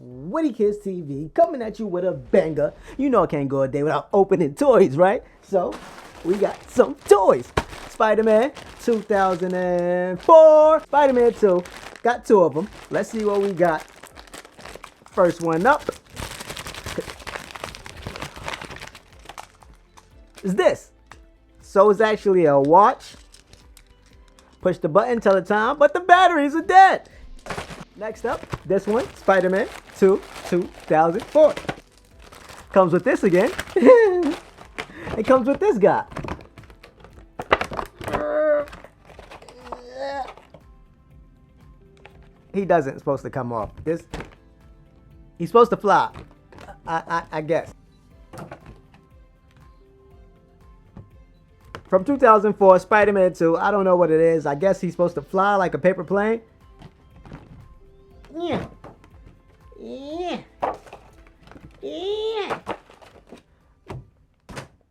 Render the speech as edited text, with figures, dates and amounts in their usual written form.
Woody Kids TV coming at you with a banger. You know I can't go a day without opening toys, right? So we got some toys. Spider-Man 2004. Spider-Man 2. Got two of them. Let's see what we got. First one up is this. So it's actually a watch. Push the button, tell the time, but the batteries are dead. Next up, this one, Spider-Man 2, 2004. Comes with this again. It comes with this guy. He doesn't supposed to come off. He's supposed to fly. I guess. From 2004, Spider-Man 2. I don't know what it is. I guess he's supposed to fly like a paper plane. Yeah. Yeah. Yeah.